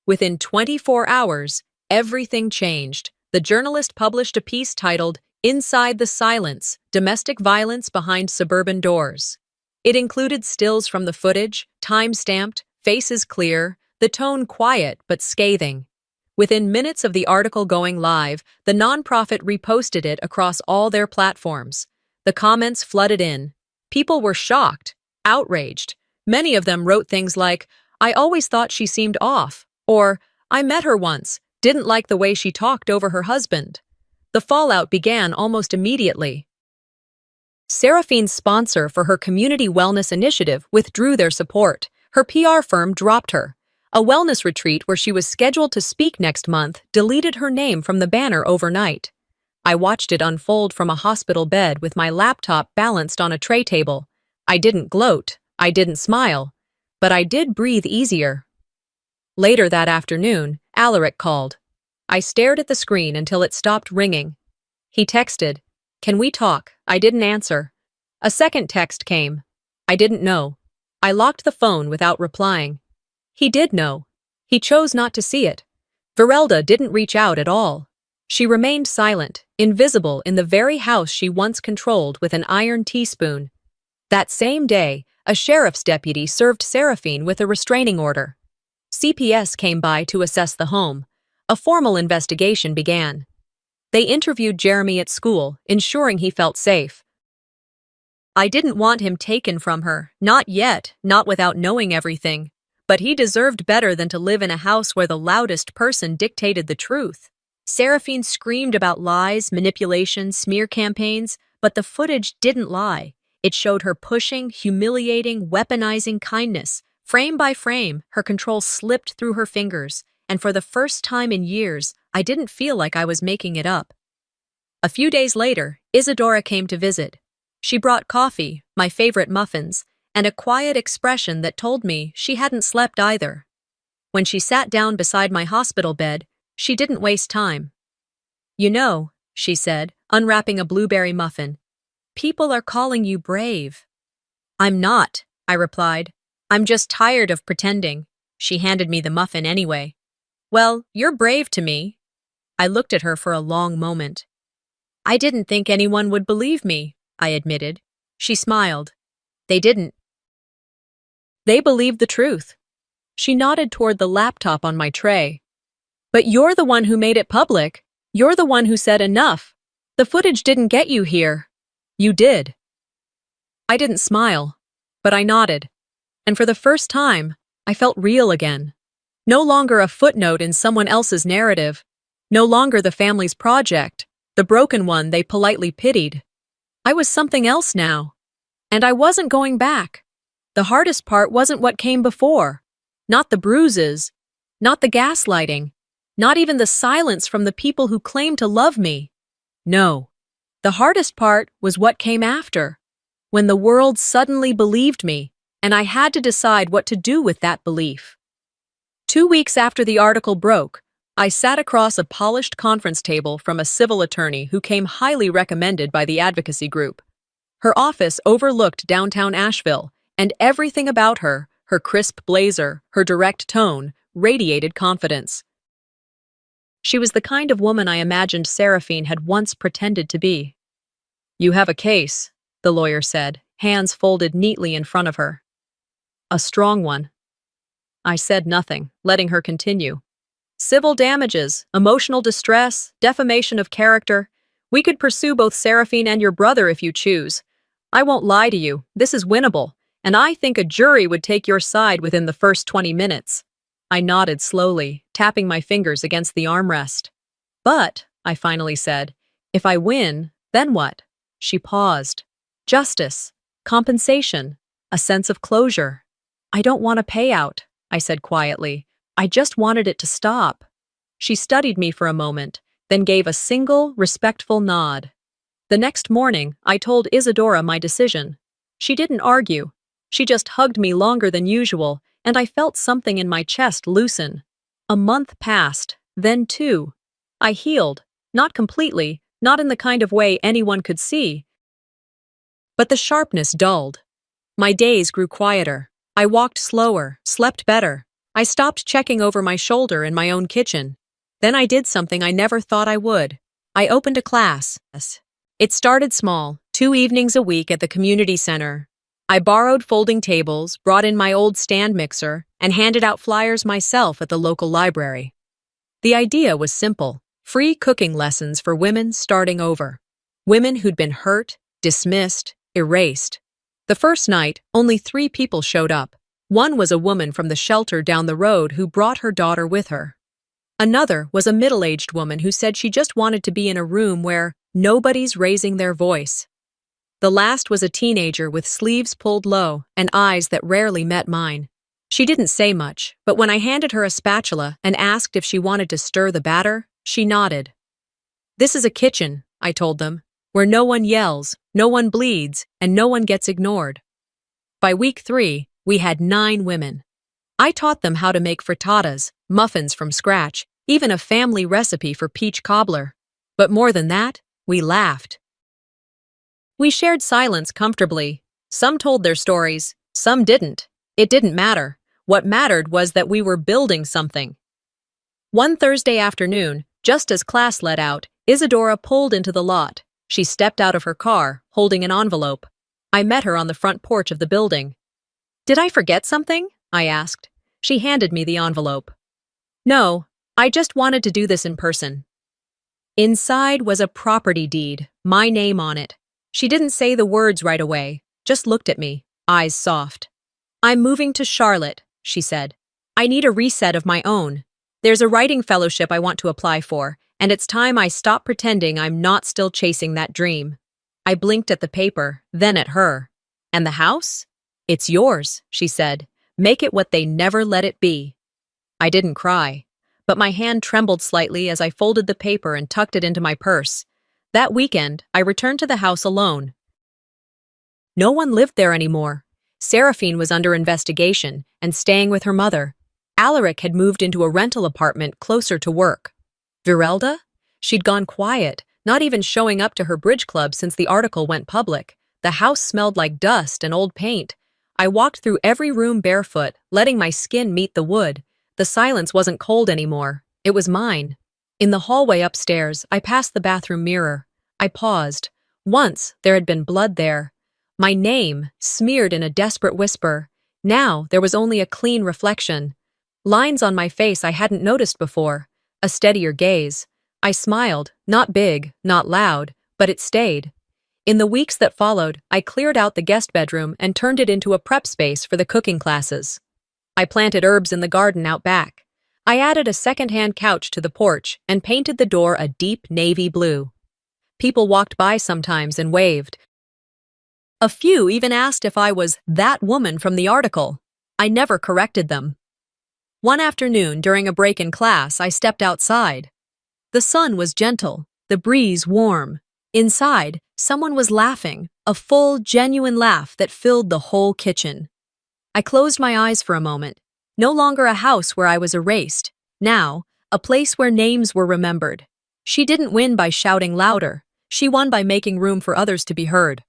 Within 24 hours, everything changed. The journalist published a piece titled, "Inside the Silence: Domestic Violence Behind Suburban Doors." It included stills from the footage, time-stamped, faces clear, the tone quiet but scathing. Within minutes of the article going live, the nonprofit reposted it across all their platforms. The comments flooded in. People were shocked, outraged. Many of them wrote things like, "I always thought she seemed off," or "I met her once, didn't like the way she talked over her husband." The fallout began almost immediately. Seraphine's sponsor for her community wellness initiative withdrew their support. Her PR firm dropped her. A wellness retreat where she was scheduled to speak next month deleted her name from the banner overnight. I watched it unfold from a hospital bed with my laptop balanced on a tray table. I didn't gloat, I didn't smile, but I did breathe easier. Later that afternoon, Alaric called. I stared at the screen until it stopped ringing. He texted, "Can we talk?" I didn't answer. A second text came. I didn't know. I locked the phone without replying. He did know. He chose not to see it. Verelda didn't reach out at all. She remained silent, invisible in the very house she once controlled with an iron teaspoon. That same day, a sheriff's deputy served Seraphine with a restraining order. CPS came by to assess the home. A formal investigation began. They interviewed Jeremy at school, ensuring he felt safe. I didn't want him taken from her, not yet, not without knowing everything. But he deserved better than to live in a house where the loudest person dictated the truth. Seraphine screamed about lies, manipulation, smear campaigns, but the footage didn't lie. It showed her pushing, humiliating, weaponizing kindness. Frame by frame, her control slipped through her fingers, and for the first time in years, I didn't feel like I was making it up. A few days later, Isadora came to visit. She brought coffee, my favorite muffins, and a quiet expression that told me she hadn't slept either. When she sat down beside my hospital bed, she didn't waste time. "You know," she said, unwrapping a blueberry muffin, "people are calling you brave." "I'm not," I replied. "I'm just tired of pretending." She handed me the muffin anyway. "Well, you're brave to me." I looked at her for a long moment. "I didn't think anyone would believe me," I admitted. She smiled. "They didn't. They believed the truth." She nodded toward the laptop on my tray. "But you're the one who made it public. You're the one who said enough. The footage didn't get you here." "You did." I didn't smile, but I nodded. And for the first time, I felt real again. No longer a footnote in someone else's narrative, No longer the family's project, the broken one they politely pitied. I was something else now. And I wasn't going back. The hardest part wasn't what came before. Not the bruises, not the gaslighting, not even the silence from the people who claimed to love me. No. The hardest part was what came after, when the world suddenly believed me, and I had to decide what to do with that belief. 2 weeks after the article broke, I sat across a polished conference table from a civil attorney who came highly recommended by the advocacy group. Her office overlooked downtown Asheville, and everything about her, her crisp blazer, her direct tone, radiated confidence. She was the kind of woman I imagined Seraphine had once pretended to be. "You have a case," the lawyer said, hands folded neatly in front of her. "A strong one." I said nothing, letting her continue. "Civil damages, emotional distress, defamation of character. We could pursue both Seraphine and your brother if you choose. I won't lie to you, this is winnable, and I think a jury would take your side within the first 20 minutes. I nodded slowly, tapping my fingers against the armrest. "But," I finally said, "if I win, then what?" She paused. "Justice, compensation, a sense of closure." "I don't want a payout," I said quietly. "I just wanted it to stop." She studied me for a moment, then gave a single, respectful nod. The next morning, I told Isadora my decision. She didn't argue. She just hugged me longer than usual, and I felt something in my chest loosen. A month passed, then 2. I healed, not completely, not in the kind of way anyone could see. But the sharpness dulled. My days grew quieter. I walked slower, slept better. I stopped checking over my shoulder in my own kitchen. Then I did something I never thought I would. I opened a class. It started small, 2 evenings a week at the community center. I borrowed folding tables, brought in my old stand mixer, and handed out flyers myself at the local library. The idea was simple: free cooking lessons for women starting over. Women who'd been hurt, dismissed, erased. The first night, only 3 people showed up. One was a woman from the shelter down the road who brought her daughter with her. Another was a middle-aged woman who said she just wanted to be in a room where nobody's raising their voice. The last was a teenager with sleeves pulled low and eyes that rarely met mine. She didn't say much, but when I handed her a spatula and asked if she wanted to stir the batter, she nodded. "This is a kitchen," I told them, "where no one yells, no one bleeds, and no one gets ignored." By week 3, we had 9 women. I taught them how to make frittatas, muffins from scratch, even a family recipe for peach cobbler. But more than that, we laughed. We shared silence comfortably. Some told their stories, some didn't. It didn't matter. What mattered was that we were building something. One Thursday afternoon, just as class let out, Isadora pulled into the lot. She stepped out of her car, holding an envelope. I met her on the front porch of the building. "Did I forget something?" I asked. She handed me the envelope. "No, I just wanted to do this in person." Inside was a property deed, my name on it. She didn't say the words right away, just looked at me, eyes soft. "I'm moving to Charlotte," she said. "I need a reset of my own. There's a writing fellowship I want to apply for, and it's time I stop pretending I'm not still chasing that dream." I blinked at the paper, then at her. "And the house? It's yours," she said. "Make it what they never let it be." I didn't cry, but my hand trembled slightly as I folded the paper and tucked it into my purse. That weekend, I returned to the house alone. No one lived there anymore. Seraphine was under investigation and staying with her mother. Alaric had moved into a rental apartment closer to work. Virelda? She'd gone quiet, not even showing up to her bridge club since the article went public. The house smelled like dust and old paint. I walked through every room barefoot, letting my skin meet the wood. The silence wasn't cold anymore. It was mine. In the hallway upstairs, I passed the bathroom mirror. I paused. Once, there had been blood there. My name, smeared in a desperate whisper. Now, there was only a clean reflection. Lines on my face I hadn't noticed before. A steadier gaze. I smiled, not big, not loud, but it stayed. In the weeks that followed, I cleared out the guest bedroom and turned it into a prep space for the cooking classes. I planted herbs in the garden out back. I added a second-hand couch to the porch and painted the door a deep navy blue. People walked by sometimes and waved. A few even asked if I was that woman from the article. I never corrected them. One afternoon, during a break in class, I stepped outside. The sun was gentle, the breeze warm. Inside, someone was laughing, a full, genuine laugh that filled the whole kitchen. I closed my eyes for a moment. No longer a house where I was erased. Now, a place where names were remembered. She didn't win by shouting louder. She won by making room for others to be heard.